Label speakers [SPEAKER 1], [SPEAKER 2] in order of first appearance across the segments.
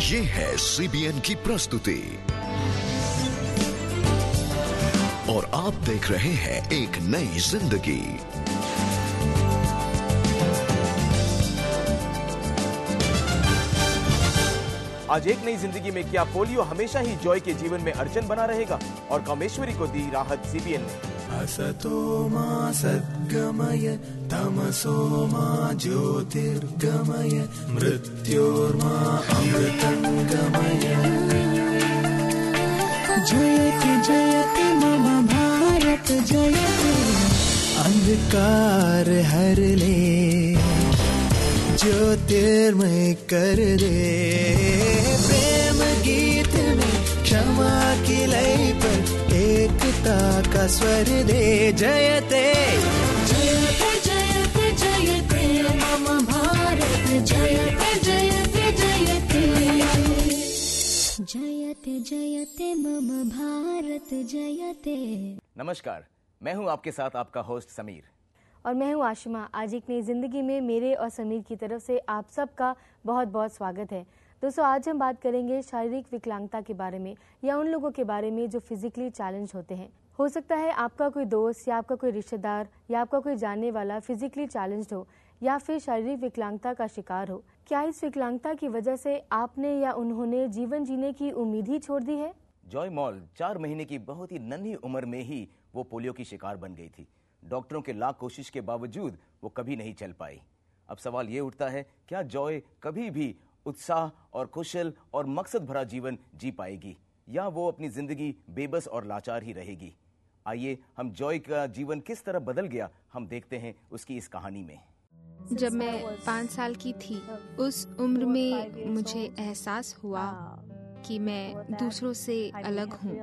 [SPEAKER 1] ये है CBN की प्रस्तुति और आप देख रहे हैं एक नई जिंदगी।
[SPEAKER 2] आज एक नई जिंदगी में क्या पोलियो हमेशा ही जॉय के जीवन में अड़चन बना रहेगा और कामेश्वरी को दी राहत CBN ने।
[SPEAKER 3] असतो मा सद्गमय तमसो मा ज्योतिर्गमय मृत्योर्मा अमृतंगमय। जयति जयति मम भारत जयति। अंधकार हर ले ज्योतिर्मय कर दे। प्रेम गीत में क्षमा की लय पर एकता का स्वर दे। जयते
[SPEAKER 4] जयते जयते जयते मम भारत जयते जयते जयते। जयते जयते मम भारत जयते।
[SPEAKER 2] नमस्कार, मैं हूं आपके साथ आपका होस्ट समीर
[SPEAKER 5] और मैं हूं आशिमा। आज एक नई जिंदगी में मेरे और समीर की तरफ से आप सबका बहुत बहुत स्वागत है। दोस्तों, आज हम बात करेंगे शारीरिक विकलांगता के बारे में या उन लोगों के बारे में जो फिजिकली चैलेंज होते हैं। हो सकता है आपका कोई दोस्त या आपका कोई रिश्तेदार या आपका कोई जानने वाला फिजिकली चैलेंज्ड हो या फिर शारीरिक विकलांगता का शिकार हो। क्या इस विकलांगता की वजह से आपने या उन्होंने जीवन जीने की उम्मीद ही छोड़ दी है?
[SPEAKER 2] जॉय मॉल 4 महीने की बहुत ही नन्ही उम्र में ही वो पोलियो की शिकार बन गई थी। डॉक्टरों के लाख कोशिश के बावजूद वो कभी नहीं चल पाई। अब सवाल ये उठता है, क्या जॉय कभी भी उत्साह और कुशल और मकसद भरा जीवन जी पाएगी या वो अपनी जिंदगी बेबस और लाचार ही रहेगी? आइए हम जॉय का जीवन किस तरह बदल गया हम देखते हैं उसकी इस कहानी में।
[SPEAKER 6] जब मैं 5 साल की थी, उस उम्र में मुझे एहसास हुआ कि मैं दूसरों से अलग हूँ,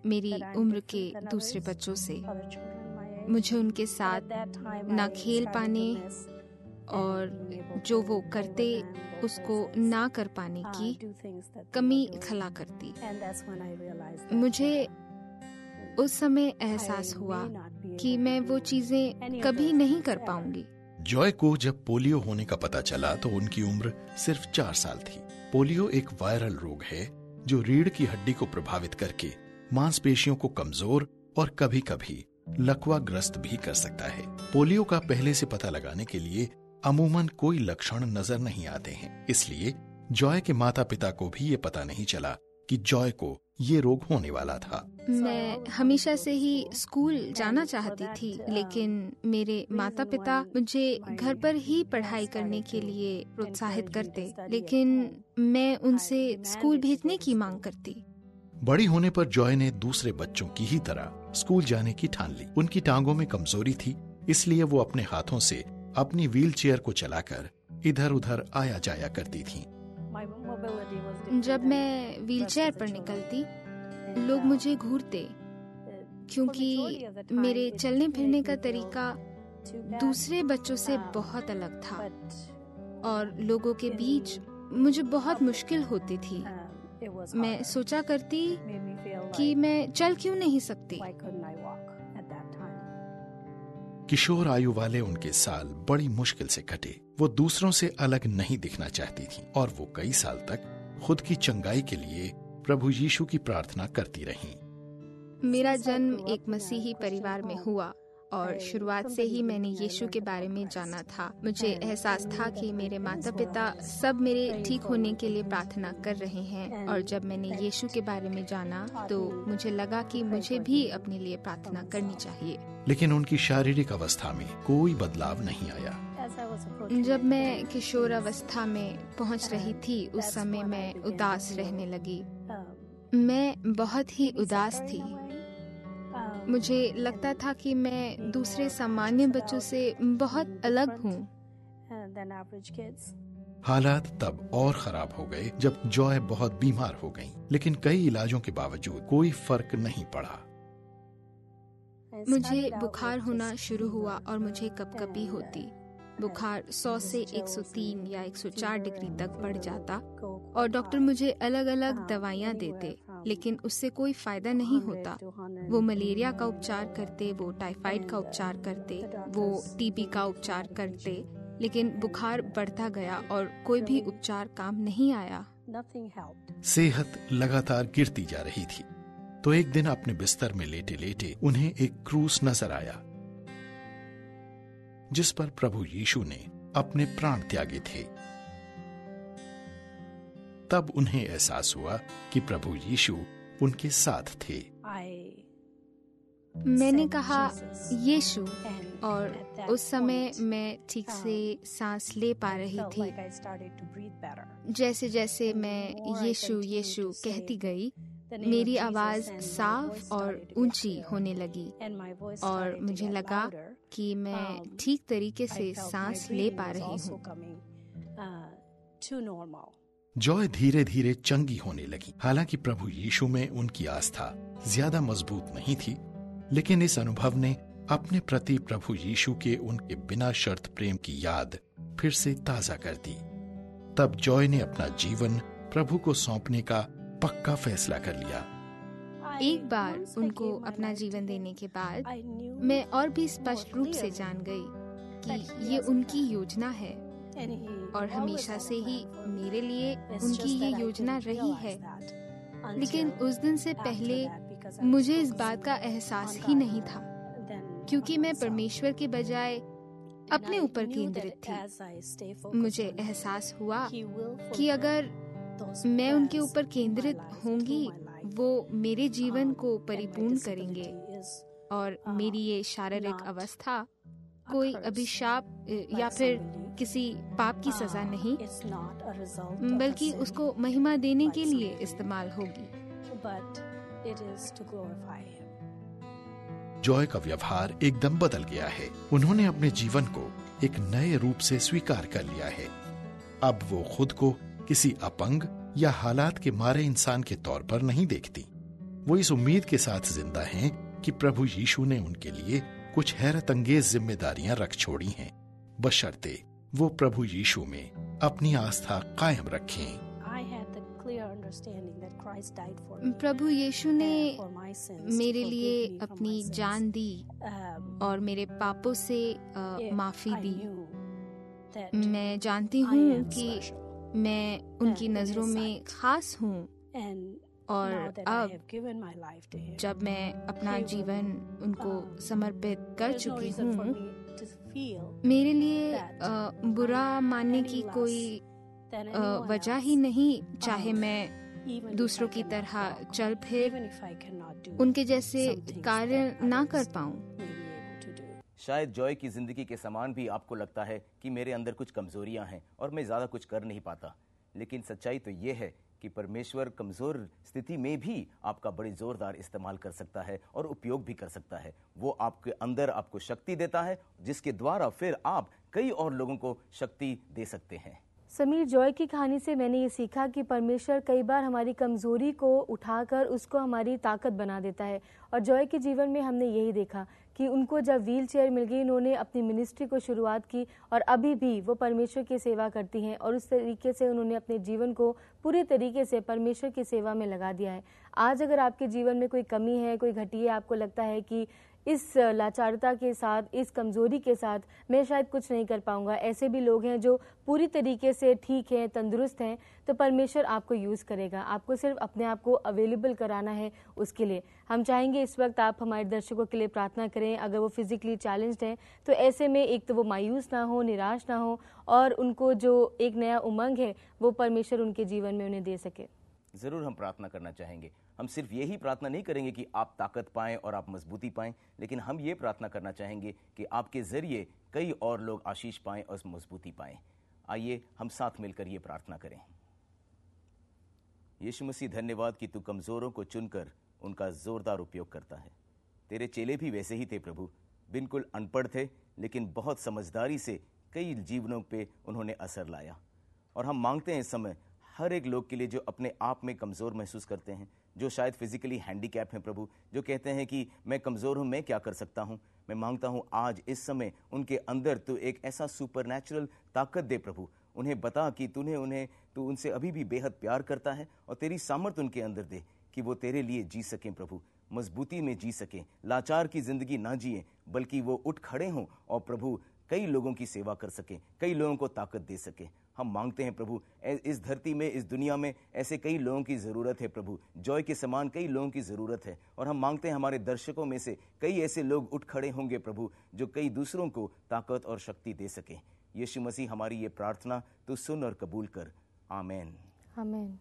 [SPEAKER 6] मेरी उम्र के दूसरे बच्चों से। मुझे उनके साथ ना खेल पाने और जो वो करते उसको ना कर पाने की कमी खला करती। मुझे उस समय एहसास हुआ कि मैं वो चीजें कभी नहीं कर पाऊंगी।
[SPEAKER 7] जॉय को जब पोलियो होने का पता चला तो उनकी उम्र सिर्फ 4 साल थी। पोलियो एक वायरल रोग है जो रीढ़ की हड्डी को प्रभावित करके मांसपेशियों को कमजोर और कभी कभी लकवाग्रस्त भी कर सकता है। पोलियो का पहले से पता लगाने के लिए अमूमन कोई लक्षण नजर नहीं आते हैं, इसलिए जॉय के माता पिता को भी ये पता नहीं चला कि जॉय को ये रोग होने वाला था।
[SPEAKER 6] मैं हमेशा से ही स्कूल जाना चाहती थी, लेकिन मेरे माता पिता मुझे घर पर ही पढ़ाई करने के लिए प्रोत्साहित करते, लेकिन मैं उनसे स्कूल भेजने की मांग करती।
[SPEAKER 7] बड़ी होने पर जॉय ने दूसरे बच्चों की ही तरह स्कूल जाने की ठान ली। उनकी टांगों में कमजोरी थी, इसलिए वो अपने हाथों से अपनी व्हीलचेयर को चलाकर इधर उधर आया जाया करती थीं।
[SPEAKER 6] जब मैं व्हीलचेयर पर निकलती, लोग मुझे घूरते क्योंकि मेरे चलने फिरने का तरीका दूसरे बच्चों से बहुत अलग था और लोगों के बीच मुझे बहुत मुश्किल होती थी। मैं सोचा करती कि मैं चल क्यों नहीं सकती।
[SPEAKER 7] किशोर आयु वाले उनके साल बड़ी मुश्किल से कटे। वो दूसरों से अलग नहीं दिखना चाहती थीं और वो कई साल तक खुद की चंगाई के लिए प्रभु यीशु की प्रार्थना करती रहीं।
[SPEAKER 6] मेरा जन्म एक मसीही परिवार में हुआ और शुरुआत से ही मैंने यीशु के बारे में जाना था। मुझे एहसास था कि मेरे माता पिता सब मेरे ठीक होने के लिए प्रार्थना कर रहे हैं, और जब मैंने यीशु के बारे में जाना तो मुझे लगा कि मुझे भी अपने लिए प्रार्थना करनी चाहिए।
[SPEAKER 7] लेकिन उनकी शारीरिक अवस्था में कोई बदलाव नहीं आया।
[SPEAKER 6] जब मैं किशोर अवस्था में पहुंच रही थी, उस समय मैं उदास रहने लगी। मैं बहुत ही उदास थी। मुझे लगता था कि मैं दूसरे सामान्य बच्चों से बहुत अलग हूँ।
[SPEAKER 7] हालात तब और खराब हो गए जब जॉय बहुत बीमार हो गईं, लेकिन कई इलाजों के बावजूद कोई फर्क नहीं पड़ा।
[SPEAKER 6] मुझे बुखार होना शुरू हुआ और मुझे कपकपी होती। बुखार 100 से 103 या 104 डिग्री तक बढ़ जाता और डॉक्टर मुझे अलग अलग दवाइयाँ देते, लेकिन उससे कोई फायदा नहीं होता। वो मलेरिया का उपचार करते, वो टाइफाइड का उपचार करते, वो टीबी का उपचार करते, लेकिन बुखार बढ़ता गया और कोई भी उपचार काम नहीं आया।
[SPEAKER 7] सेहत लगातार गिरती जा रही थी। तो एक दिन अपने बिस्तर में लेटे लेटे उन्हें एक क्रूस नजर आया जिस पर प्रभु यीशु ने अपने प्राण त्यागे थे। तब उन्हें एहसास हुआ कि प्रभु यीशु उनके साथ थे।
[SPEAKER 6] मैंने कहा यीशु, और उस समय मैं ठीक से सांस ले पा रही थी। जैसे जैसे मैं यीशु यीशु कहती गई, मेरी आवाज साफ और ऊंची होने लगी और मुझे लगा कि मैं ठीक तरीके से सांस ले पा रही हूँ।
[SPEAKER 7] जॉय धीरे धीरे चंगी होने लगी। हालांकि प्रभु यीशु में उनकी आस्था ज्यादा मजबूत नहीं थी, लेकिन इस अनुभव ने अपने प्रति प्रभु यीशु के उनके बिना शर्त प्रेम की याद फिर से ताजा कर दी। तब जॉय ने अपना जीवन प्रभु को सौंपने का पक्का फैसला कर लिया।
[SPEAKER 6] एक बार उनको अपना जीवन देने के बाद मैं और भी स्पष्ट रूप से जान गई कि ये उनकी योजना है और हमेशा से ही मेरे लिए उनकी ये योजना रही है। लेकिन उस दिन से पहले मुझे इस बात का एहसास ही नहीं था, क्योंकि मैं परमेश्वर के बजाय अपने ऊपर केंद्रित थी। मुझे एहसास हुआ कि अगर मैं उनके ऊपर केंद्रित होंगी, वो मेरे जीवन को परिपूर्ण करेंगे और मेरी ये शारीरिक अवस्था कोई अभिशाप या फिर किसी पाप की सजा नहीं, बल्कि उसको महिमा देने के लिए इस्तेमाल होगी।
[SPEAKER 7] जॉय का व्यवहार एकदम बदल गया है। उन्होंने अपने जीवन को एक नए रूप से स्वीकार कर लिया है। अब वो खुद को किसी अपंग या हालात के मारे इंसान के तौर पर नहीं देखती। वो इस उम्मीद के साथ जिंदा हैं कि प्रभु यीशु ने उनके लिए कुछ हैरत अंगेज जिम्मेदारियां रख छोड़ी हैं, बशर्ते वो प्रभु यीशु में अपनी आस्था कायम रखें।
[SPEAKER 6] प्रभु यीशु ने मेरे लिए अपनी जान दी और मेरे पापों से माफी दी। मैं जानती हूँ कि मैं उनकी नजरों में खास हूँ और अब जब मैं अपना जीवन उनको समर्पित कर चुकी हूँ, मेरे लिए बुरा मानने की कोई वजह ही नहीं, चाहे मैं दूसरों की तरह चल फिर उनके जैसे कार्य ना कर पाऊं।
[SPEAKER 2] शायद जॉय की जिंदगी के समान भी आपको लगता है कि मेरे अंदर कुछ कमजोरियां हैं और मैं ज्यादा कुछ कर नहीं पाता, लेकिन सच्चाई तो ये है कि परमेश्वर कमजोर स्थिति में भी आपका बड़ी जोरदार इस्तेमाल कर सकता है और उपयोग भी कर सकता है। वो आपके अंदर आपको शक्ति देता है, जिसके द्वारा फिर आप कई और लोगों को शक्ति दे सकते हैं।
[SPEAKER 5] समीर, जॉय की कहानी से मैंने ये सीखा कि परमेश्वर कई बार हमारी कमजोरी को उठाकर उसको हमारी ताकत बना देता है। और जॉय के जीवन में हमने यही देखा कि उनको जब व्हील चेयर मिल गई, उन्होंने अपनी मिनिस्ट्री को शुरुआत की और अभी भी वो परमेश्वर की सेवा करती हैं और उस तरीके से उन्होंने अपने जीवन को पूरे तरीके से परमेश्वर की सेवा में लगा दिया है। आज अगर आपके जीवन में कोई कमी है, कोई घटी है, आपको लगता है कि इस लाचारता के साथ, इस कमज़ोरी के साथ मैं शायद कुछ नहीं कर पाऊंगा, ऐसे भी लोग हैं जो पूरी तरीके से ठीक हैं, तंदुरुस्त हैं, तो परमेश्वर आपको यूज़ करेगा। आपको सिर्फ अपने आप को अवेलेबल कराना है उसके लिए। हम चाहेंगे इस वक्त आप हमारे दर्शकों के लिए प्रार्थना करें। अगर वो फिजिकली चैलेंज्ड हैं तो ऐसे में एक तो वो मायूस ना हो, निराश ना हो और उनको जो एक नया उमंग है वो परमेश्वर उनके जीवन में उन्हें दे सके।
[SPEAKER 2] ज़रूर हम प्रार्थना करना चाहेंगे। हम सिर्फ यही प्रार्थना नहीं करेंगे कि आप ताकत पाएं और आप मजबूती पाएं, लेकिन हम ये प्रार्थना करना चाहेंगे कि आपके ज़रिए कई और लोग आशीष पाएं और मजबूती पाएं। आइए हम साथ मिलकर ये प्रार्थना करें। यीशु मसीह, धन्यवाद कि तू कमज़ोरों को चुनकर उनका ज़ोरदार उपयोग करता है। तेरे चेले भी वैसे ही थे प्रभु, बिल्कुल अनपढ़ थे, लेकिन बहुत समझदारी से कई जीवनों पे उन्होंने असर लाया। और हम मांगते हैं इस समय हर एक लोग के लिए जो अपने आप में कमज़ोर महसूस करते हैं, जो शायद फिजिकली हैंडीकैप हैं प्रभु, जो कहते हैं कि मैं कमज़ोर हूँ, मैं क्या कर सकता हूँ। मैं मांगता हूँ आज इस समय उनके अंदर तू एक ऐसा सुपरनैचुरल ताकत दे प्रभु। उन्हें बता कि तू उनसे अभी भी बेहद प्यार करता है और तेरी सामर्थ उनके अंदर दे कि वो तेरे लिए जी सकें प्रभु, मजबूती में जी सकें, लाचार की ज़िंदगी ना जिए बल्कि वो उठ खड़े हों और प्रभु कई लोगों की सेवा कर सकें, कई लोगों को ताकत दे सकें। हम मांगते हैं प्रभु, इस धरती में, इस दुनिया में ऐसे कई लोगों की ज़रूरत है प्रभु, जॉय के समान कई लोगों की ज़रूरत है। और हम मांगते हैं हमारे दर्शकों में से कई ऐसे लोग उठ खड़े होंगे प्रभु, जो कई दूसरों को ताकत और शक्ति दे सकें। यीशु मसीह, हमारी ये प्रार्थना तू सुन और कबूल कर। आमीन।
[SPEAKER 5] आमीन।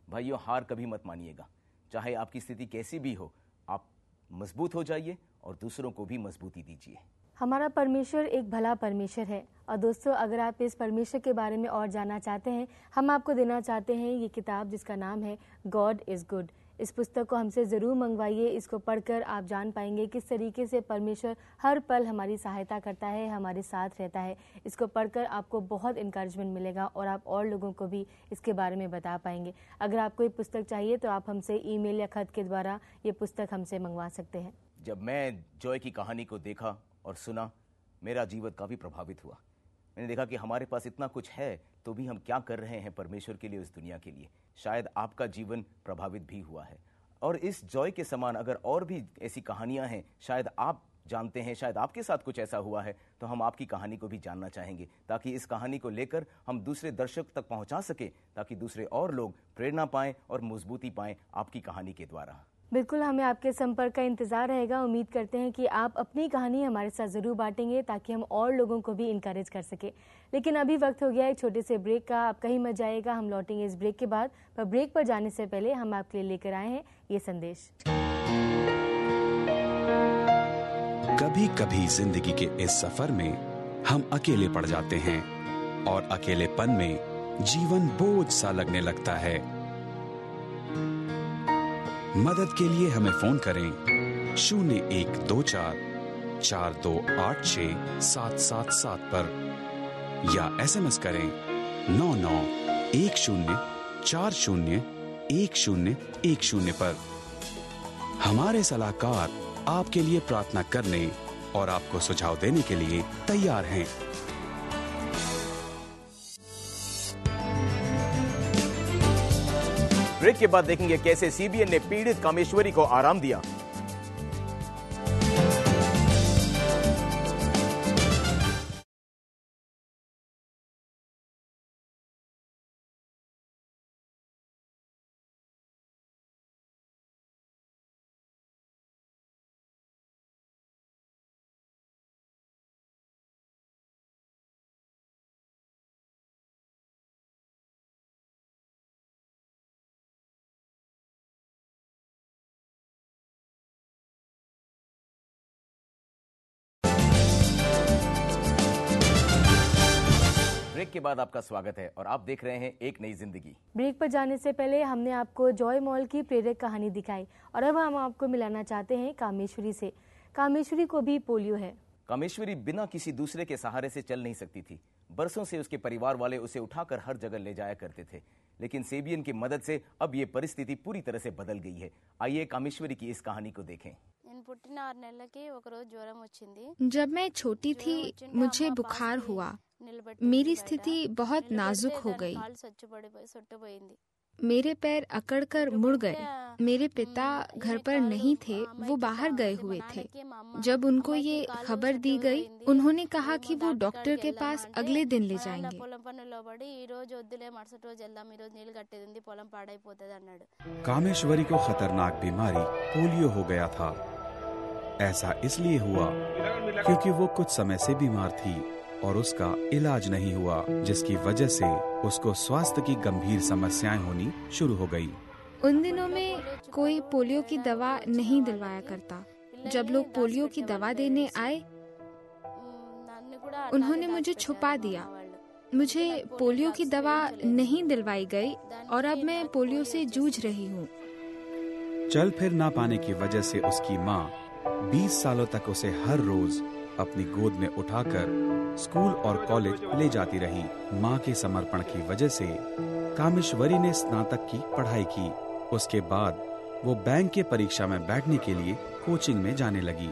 [SPEAKER 2] भाइयों, हार कभी मत मानिएगा। चाहे आपकी स्थिति कैसी भी हो, आप मजबूत हो जाइए और दूसरों को भी मजबूती दीजिए।
[SPEAKER 5] हमारा परमेश्वर एक भला परमेश्वर है। और दोस्तों, अगर आप इस परमेश्वर के बारे में और जानना चाहते हैं, हम आपको देना चाहते हैं ये किताब जिसका नाम है गॉड इज़ गुड। इस पुस्तक को हमसे ज़रूर मंगवाइए। इसको पढ़कर आप जान पाएंगे किस तरीके से परमेश्वर हर पल हमारी सहायता करता है, हमारे साथ रहता है। इसको पढ़कर आपको बहुत इनकरेजमेंट मिलेगा और आप और लोगों को भी इसके बारे में बता पाएंगे। अगर आपको ये पुस्तक चाहिए तो आप हमसे ईमेल या खत के द्वारा ये पुस्तक हमसे मंगवा सकते हैं।
[SPEAKER 2] जब मैं जॉय की कहानी को देखा और सुना, मेरा जीवन काफ़ी प्रभावित हुआ। मैंने देखा कि हमारे पास इतना कुछ है तो भी हम क्या कर रहे हैं परमेश्वर के लिए, उस दुनिया के लिए। शायद आपका जीवन प्रभावित भी हुआ है। और इस जॉय के समान अगर और भी ऐसी कहानियां हैं, शायद आप जानते हैं, शायद आपके साथ कुछ ऐसा हुआ है, तो हम आपकी कहानी को भी जानना चाहेंगे, ताकि इस कहानी को लेकर हम दूसरे दर्शक तक पहुंचा सके, ताकि दूसरे और लोग प्रेरणा पाएं और मजबूती पाएं आपकी कहानी के द्वारा।
[SPEAKER 5] बिल्कुल, हमें आपके संपर्क का इंतज़ार रहेगा। उम्मीद करते हैं कि आप अपनी कहानी हमारे साथ ज़रूर बांटेंगे, ताकि हम और लोगों को भी इनकरेज कर सके। लेकिन अभी वक्त हो गया एक छोटे से ब्रेक का। आप कहीं मत जाइएगा, हम लौटेंगे इस ब्रेक के बाद। पर ब्रेक पर जाने से पहले हम आपके लिए लेकर आए हैं ये संदेश।
[SPEAKER 8] कभी कभी जिंदगी के इस सफर में हम अकेले पड़ जाते हैं और अकेलेपन में जीवन बोझ सा लगने लगता है। मदद के लिए हमें फोन करें 012442867777 पर या SMS करें 9910401010 पर। हमारे सलाहकार आपके लिए प्रार्थना करने और आपको सुझाव देने के लिए तैयार हैं।
[SPEAKER 2] ब्रेक के बाद देखेंगे कैसे CBN ने पीड़ित कामेश्वरी को आराम दिया। ब्रेक के बाद आपका स्वागत है और आप देख रहे हैं एक नई जिंदगी।
[SPEAKER 5] ब्रेक पर जाने से पहले हमने आपको जॉय मॉल की प्रेरक कहानी दिखाई और अब हम आपको मिलाना चाहते हैं कामेश्वरी से। कामेश्वरी को भी पोलियो है।
[SPEAKER 2] कामेश्वरी बिना किसी दूसरे के सहारे से चल नहीं सकती थी। बरसों से उसके परिवार वाले उसे उठाकर हर जगह ले जाया करते थे, लेकिन CBN की मदद से अब ये परिस्थिति पूरी तरह से बदल गई है। आइए कामेश्वरी की इस कहानी को देखें।
[SPEAKER 6] जब मैं छोटी थी मुझे बुखार हुआ। मेरी स्थिति बहुत नाजुक हो गई। मेरे पैर अकड़कर मुड़ गए। मेरे पिता घर पर नहीं थे, वो बाहर गए हुए थे। जब उनको ये खबर दी गई, उन्होंने कहा कि वो डॉक्टर के पास अगले दिन ले जाएंगे।
[SPEAKER 8] कामेश्वरी को खतरनाक बीमारी पोलियो हो गया था। ऐसा इसलिए हुआ क्योंकि वो कुछ समय से बीमार थी और उसका इलाज नहीं हुआ, जिसकी वजह से उसको स्वास्थ्य की गंभीर समस्याएं होनी शुरू हो गई।
[SPEAKER 6] उन दिनों में कोई पोलियो की दवा नहीं दिलवाया करता। जब लोग पोलियो की दवा देने आए, उन्होंने मुझे छुपा दिया। मुझे पोलियो की दवा नहीं दिलवाई गई और अब मैं पोलियो से जूझ रही हूँ।
[SPEAKER 8] चल फिर ना पाने की वजह से उसकी माँ 20 सालों तक उसे हर रोज अपनी गोद में उठाकर स्कूल और कॉलेज ले जाती रही। माँ के समर्पण की वजह से कामेश्वरी ने स्नातक की पढ़ाई की। उसके बाद वो बैंक के परीक्षा में बैठने के लिए कोचिंग में जाने लगी।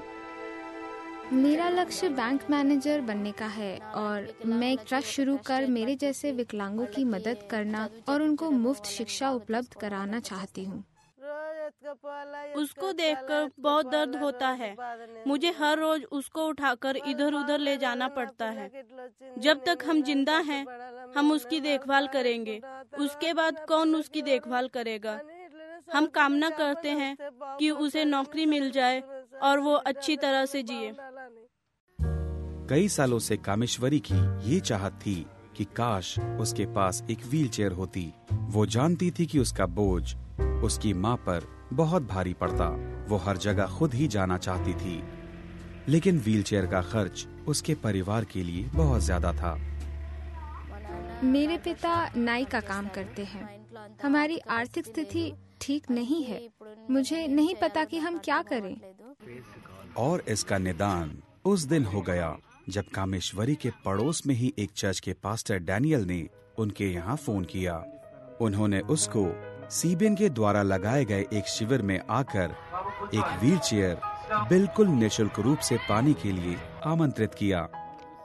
[SPEAKER 6] मेरा लक्ष्य बैंक मैनेजर बनने का है और मैं एक ट्रस्ट शुरू कर मेरे जैसे विकलांगों की मदद करना और उनको मुफ्त शिक्षा उपलब्ध कराना चाहती हूँ।
[SPEAKER 9] उसको देखकर बहुत दर्द होता है। मुझे हर रोज उसको उठाकर इधर उधर ले जाना पड़ता है। जब तक हम जिंदा हैं, हम उसकी देखभाल करेंगे। उसके बाद कौन उसकी देखभाल करेगा? हम कामना करते हैं कि उसे नौकरी मिल जाए और वो अच्छी तरह से जिए।
[SPEAKER 8] कई सालों से कामेश्वरी की ये चाहत थी कि काश उसके पास एक व्हीलचेयर होती। वो जानती थी कि उसका बोझ उसकी माँ पर बहुत भारी पड़ता। वो हर जगह खुद ही जाना चाहती थी, लेकिन व्हीलचेयर का खर्च उसके परिवार के लिए बहुत ज्यादा था।
[SPEAKER 6] मेरे पिता नाई का काम करते हैं। हमारी आर्थिक स्थिति ठीक नहीं है। मुझे नहीं पता कि हम क्या करें।
[SPEAKER 8] और इसका निदान उस दिन हो गया जब कामेश्वरी के पड़ोस में ही एक चर्च के पास्टर डैनियल ने उनके यहाँ फोन किया। उन्होंने उसको सीबीएन के द्वारा लगाए गए एक शिविर में आकर एक व्हीलचेयर बिल्कुल निःशुल्क रूप से पाने के लिए आमंत्रित किया।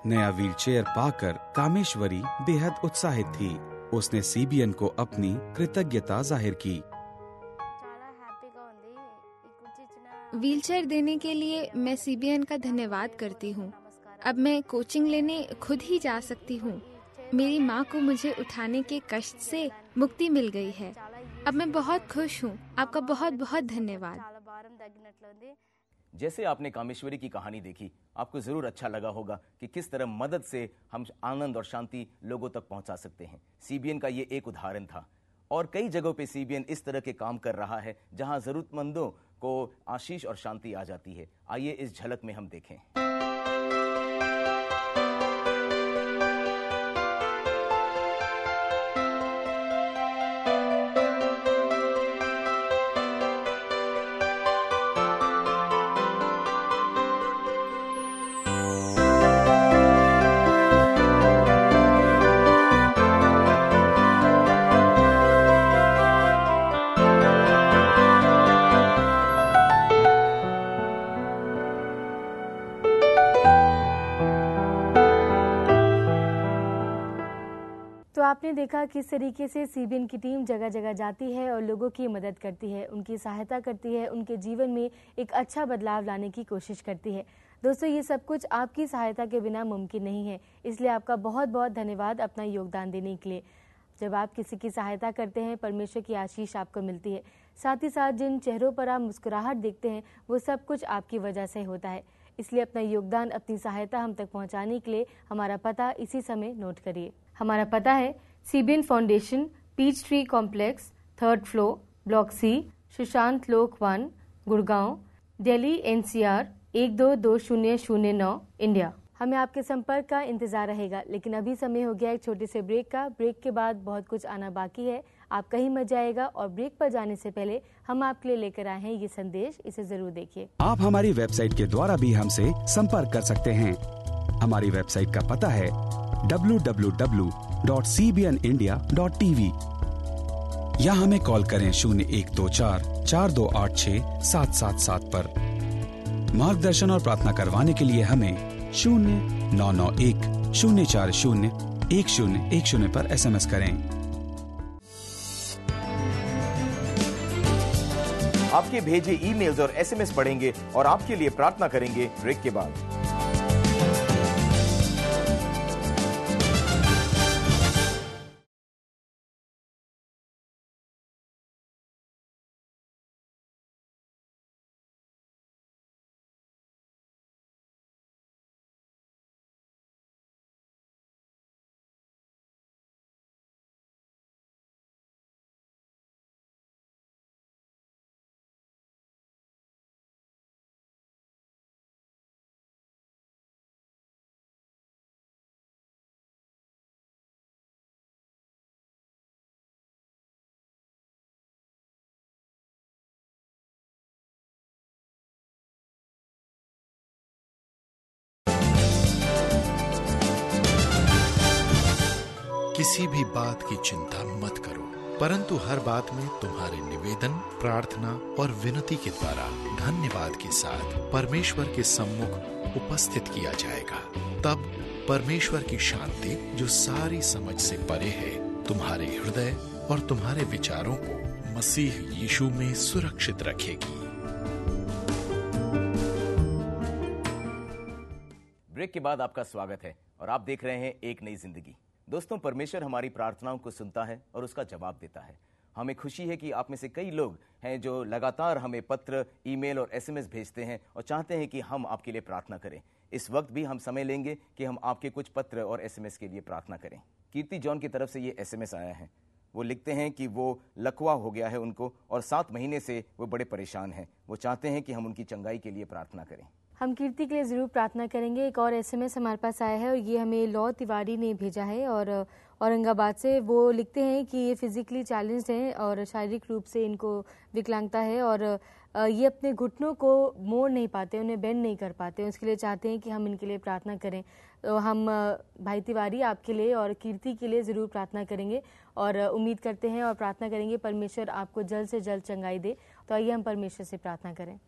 [SPEAKER 8] नया व्हीलचेयर पाकर कामेश्वरी बेहद उत्साहित थी। उसने सीबीएन को अपनी कृतज्ञता जाहिर की।
[SPEAKER 6] व्हीलचेयर देने के लिए मैं सीबीएन का धन्यवाद करती हूँ। अब मैं कोचिंग लेने खुद ही जा सकती हूँ। मेरी माँ को मुझे उठाने के कष्ट से मुक्ति मिल गई है। अब मैं बहुत खुश हूँ। आपका बहुत बहुत धन्यवाद।
[SPEAKER 2] जैसे आपने कामेश्वरी की कहानी देखी, आपको जरूर अच्छा लगा होगा कि किस तरह मदद से हम आनंद और शांति लोगों तक पहुंचा सकते हैं। सीबीएन का ये एक उदाहरण था और कई जगहों पे सीबीएन इस तरह के काम कर रहा है जहां जरूरतमंदों को आशीष और शांति आ जाती है। आइए इस झलक में हम देखें।
[SPEAKER 5] तो आपने देखा किस तरीके से सीबीएन की टीम जगह जगह जाती है और लोगों की मदद करती है, उनकी सहायता करती है, उनके जीवन में एक अच्छा बदलाव लाने की कोशिश करती है। दोस्तों, ये सब कुछ आपकी सहायता के बिना मुमकिन नहीं है, इसलिए आपका बहुत बहुत धन्यवाद अपना योगदान देने के लिए। जब आप किसी की सहायता करते हैं, परमेश्वर की आशीष आपको मिलती है। साथ ही साथ जिन चेहरों पर आप मुस्कुराहट देखते हैं, वो सब कुछ आपकी वजह से होता है। इसलिए अपना योगदान, अपनी सहायता हम तक पहुंचाने के लिए हमारा पता इसी समय नोट करिए। हमारा पता है CBN foundation, peach tree complex, 3rd floor, block C, Sushant Lok 1, Gurgaon, Delhi NCR 122009, India. हमें आपके संपर्क का इंतजार रहेगा, लेकिन अभी समय हो गया एक छोटे से ब्रेक का। ब्रेक के बाद बहुत कुछ आना बाकी है, आप कहीं मत जाएगा। और ब्रेक पर जाने से पहले हम आपके लिए लेकर आए हैं ये संदेश, इसे जरूर देखिए।
[SPEAKER 8] आप हमारी वेबसाइट के द्वारा भी हमसे संपर्क कर सकते हैं। हमारी वेबसाइट का पता है www.cbnindia.tv। या हमें कॉल करें 0124-4286-777 पर। मार्गदर्शन और प्रार्थना करवाने के लिए हमें 0991-040-1010 पर SMS करें।
[SPEAKER 2] आपके भेजे ईमेल्स और SMS पढ़ेंगे और आपके लिए प्रार्थना करेंगे ब्रेक के बाद।
[SPEAKER 7] किसी भी बात की चिंता मत करो, परंतु हर बात में तुम्हारे निवेदन, प्रार्थना और विनती के द्वारा धन्यवाद के साथ परमेश्वर के सम्मुख उपस्थित किया जाएगा। तब परमेश्वर की शांति, जो सारी समझ से परे है, तुम्हारे हृदय और तुम्हारे विचारों को मसीह यीशु में सुरक्षित रखेगी।
[SPEAKER 2] ब्रेक के बाद आपका स्वागत है और आप देख रहे हैं एक नई जिंदगी। दोस्तों, परमेश्वर हमारी प्रार्थनाओं को सुनता है और उसका जवाब देता है। हमें खुशी है कि आप में से कई लोग हैं जो लगातार हमें पत्र, ईमेल और एसएमएस भेजते हैं और चाहते हैं कि हम आपके लिए प्रार्थना करें। इस वक्त भी हम समय लेंगे कि हम आपके कुछ पत्र और एसएमएस के लिए प्रार्थना करें। कीर्ति जॉन की तरफ से ये एसएमएस आया है। वो लिखते हैं कि वो लकवा हो गया है उनको और 7 महीने से वो बड़े परेशान हैं। वो चाहते हैं कि हम उनकी चंगाई के लिए प्रार्थना करें।
[SPEAKER 5] हम कीर्ति के लिए ज़रूर प्रार्थना करेंगे। एक और एसएमएस हमारे पास आया है और ये हमें लौ तिवारी ने भेजा है और औरंगाबाद से। वो लिखते हैं कि ये फिजिकली चैलेंज्ड हैं और शारीरिक रूप से इनको विकलांगता है और ये अपने घुटनों को मोड़ नहीं पाते, उन्हें बेंड नहीं कर पाते। उसके लिए चाहते हैं कि हम इनके लिए प्रार्थना करें। तो हम भाई तिवारी आपके लिए और कीर्ति के लिए ज़रूर प्रार्थना करेंगे और उम्मीद करते हैं और प्रार्थना करेंगे परमेश्वर आपको जल्द से जल्द चंगाई दे। तो आइए हम परमेश्वर से प्रार्थना करें।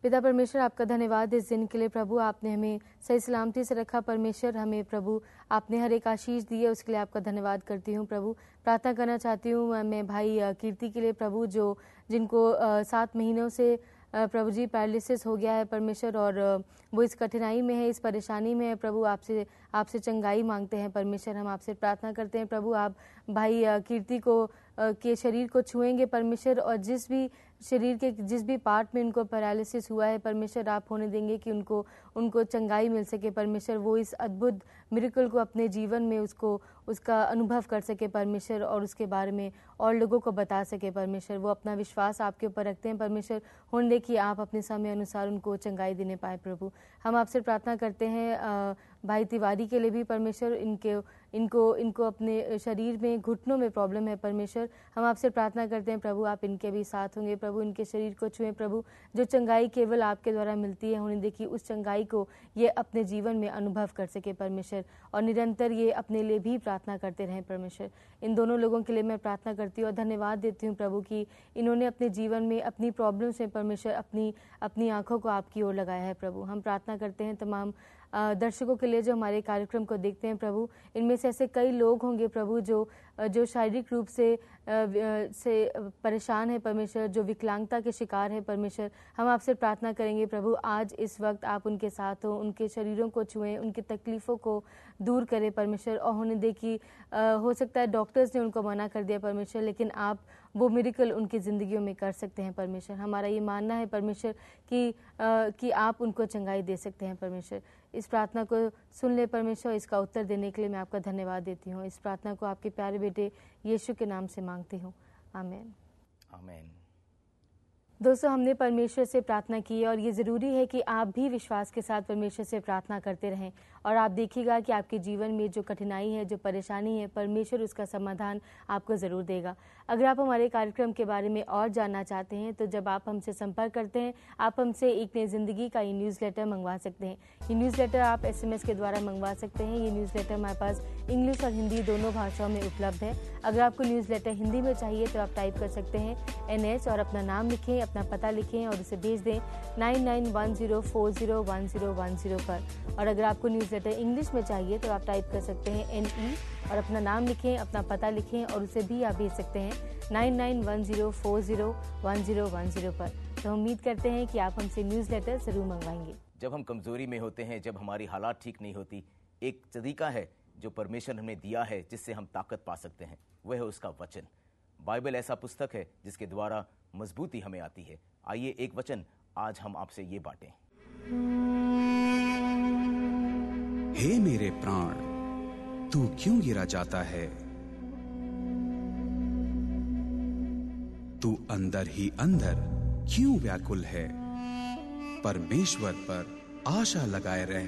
[SPEAKER 5] पिता परमेश्वर, आपका धन्यवाद इस दिन के लिए। प्रभु, आपने हमें सही सलामती से रखा। परमेश्वर, हमें प्रभु आपने हर एक आशीष दी है, उसके लिए आपका धन्यवाद करती हूँ। प्रभु, प्रार्थना करना चाहती हूँ मैं भाई कीर्ति के लिए प्रभु, जिनको 7 महीनों से प्रभु जी पैरालिसिस हो गया है परमेश्वर, और वो इस कठिनाई में है, इस परेशानी में है। प्रभु, आपसे चंगाई मांगते हैं परमेश्वर। हम आपसे प्रार्थना करते हैं प्रभु, आप भाई कीर्ति को के शरीर को छुएंगे परमेश्वर, और जिस भी शरीर के जिस भी पार्ट में उनको पैरालिसिस हुआ है परमेश्वर, आप होने देंगे कि उनको चंगाई मिल सके परमेश्वर। वो इस अद्भुत मिरेकल को अपने जीवन में उसका अनुभव कर सके परमेश्वर, और उसके बारे में और लोगों को बता सके परमेश्वर। वो अपना विश्वास आपके ऊपर रखते हैं परमेश्वर। होने दे कि आप अपने समय अनुसार उनको चंगाई देने पाए प्रभु। हम आपसे प्रार्थना करते हैं भाई तिवारी के लिए भी परमेश्वर। इनको अपने शरीर में घुटनों में प्रॉब्लम है परमेश्वर। हम आपसे प्रार्थना करते हैं प्रभु, आप इनके भी साथ होंगे प्रभु। इनके शरीर को छुएं प्रभु। जो चंगाई केवल आपके द्वारा मिलती है, होने देखिए उस चंगाई को ये अपने जीवन में अनुभव कर सके परमेश्वर, और निरंतर ये अपने लिए भी प्रार्थना करते रहें परमेश्वर। इन दोनों लोगों के लिए मैं प्रार्थना करती हूँ और धन्यवाद देती हूँ प्रभु कि इन्होंने अपने जीवन में अपनी प्रॉब्लम्स में परमेश्वर अपनी आंखों को आपकी ओर लगाया है प्रभु। हम प्रार्थना करते हैं तमाम दर्शकों के लिए जो हमारे कार्यक्रम को देखते हैं प्रभु। इनमें से ऐसे कई लोग होंगे प्रभु जो शारीरिक रूप से परेशान है परमेश्वर, जो विकलांगता के शिकार है परमेश्वर। हम आपसे प्रार्थना करेंगे प्रभु, आज इस वक्त आप उनके साथ हो, उनके शरीरों को छुएं, उनकी तकलीफ़ों को दूर करें परमेश्वर। और होने दे कि हो सकता है डॉक्टर्स ने उनको मना कर दिया परमेश्वर, लेकिन आप वो मिरेकल उनकी ज़िंदगियों में कर सकते हैं परमेश्वर। हमारा ये मानना है परमेश्वर कि आप उनको चंगाई दे सकते हैं परमेश्वर। इस प्रार्थना को सुन ले परमेश्वर, इसका उत्तर देने के लिए मैं आपका धन्यवाद देती हूँ। इस प्रार्थना को आपके प्यारे बेटे यीशु के नाम से मांगती हूँ, आमीन।
[SPEAKER 2] आमीन।
[SPEAKER 5] दोस्तों, हमने परमेश्वर से प्रार्थना की और ये ज़रूरी है कि आप भी विश्वास के साथ परमेश्वर से प्रार्थना करते रहें, और आप देखिएगा कि आपके जीवन में जो कठिनाई है, जो परेशानी है, परमेश्वर उसका समाधान आपको ज़रूर देगा। अगर आप हमारे कार्यक्रम के बारे में और जानना चाहते हैं तो जब आप हमसे संपर्क करते हैं, आप हमसे एक नई ज़िंदगी का ये न्यूज़लेटर मंगवा सकते हैं। ये न्यूज़लेटर आप SMS के द्वारा मंगवा सकते हैं। ये न्यूज़लेटर हमारे पास इंग्लिश और हिंदी दोनों भाषाओं में उपलब्ध है। अगर आपको न्यूज़लेटर हिंदी में चाहिए तो आप टाइप कर सकते हैं NH और अपना नाम लिखें, अपना पता लिखें और उसे भेज दें 9910401010 पर। और अगर आपको न्यूज़लेटर इंग्लिश में चाहिए तो आप टाइप कर सकते हैं NE और अपना नाम लिखें, अपना पता लिखें और उसे भी आप भेज सकते हैं 9910401010 पर। तो उम्मीद करते हैं कि आप हमसे न्यूज़लेटर ज़रूर मंगवाएंगे।
[SPEAKER 2] जब हम कमजोरी में होते हैं, जब हमारी हालात ठीक नहीं होती, एक तरीका है जो परमेश्वर ने हमें दिया है जिससे हम ताकत पा सकते हैं, वह है उसका वचन। बाइबल ऐसा पुस्तक है जिसके द्वारा मजबूती हमें आती है। आइए एक वचन आज हम आपसे ये बांटें।
[SPEAKER 8] हे मेरे प्राण, तू क्यों गिरा जाता है? तू अंदर ही अंदर क्यों व्याकुल है? परमेश्वर पर आशा लगाए रह,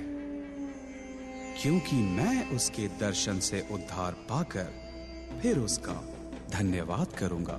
[SPEAKER 8] क्योंकि मैं उसके दर्शन से उद्धार पाकर फिर उसका धन्यवाद करूंगा।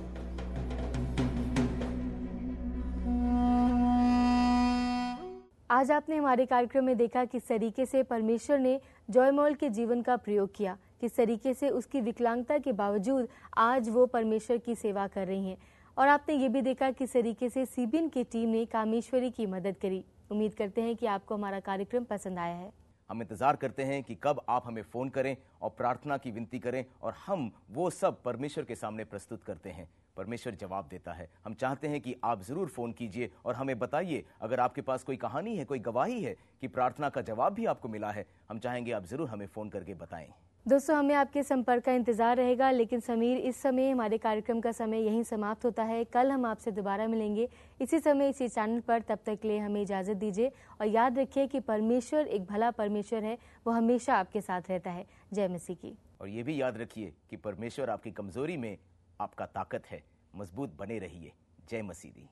[SPEAKER 5] आज आपने हमारे कार्यक्रम में देखा किस तरीके से परमेश्वर ने जॉयमॉल के जीवन का प्रयोग किया, किस तरीके से उसकी विकलांगता के बावजूद आज वो परमेश्वर की सेवा कर रही हैं। और आपने ये भी देखा किस तरीके से CBN की टीम ने कामेश्वरी की मदद करी। उम्मीद करते हैं कि आपको हमारा कार्यक्रम पसंद आया है।
[SPEAKER 2] हम इंतजार करते हैं कि कब आप हमें फोन करें और प्रार्थना की विनती करें और हम वो सब परमेश्वर के सामने प्रस्तुत करते हैं। परमेश्वर जवाब देता है। हम चाहते हैं कि आप जरूर फोन कीजिए और हमें बताइए, अगर आपके पास कोई कहानी है, कोई गवाही है कि प्रार्थना का जवाब भी आपको मिला है, हम चाहेंगे आप जरूर हमें फोन करके बताएं।
[SPEAKER 5] दोस्तों, हमें आपके संपर्क का इंतजार रहेगा, लेकिन समीर, इस समय हमारे कार्यक्रम का समय यहीं समाप्त होता है। कल हम आपसे दोबारा मिलेंगे इसी समय इसी चैनल पर। तब तक के लिए हमें इजाज़त दीजिए और याद रखिए कि परमेश्वर एक भला परमेश्वर है, वो हमेशा आपके साथ रहता है। जय मसीह की।
[SPEAKER 2] और ये भी याद रखिए कि परमेश्वर आपकी कमजोरी में आपका ताकत है। मजबूत बने रहिए। जय मसीह दी।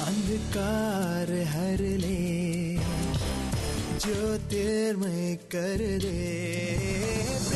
[SPEAKER 3] अंधकार हर ले, ज्योतिर्मय कर दे।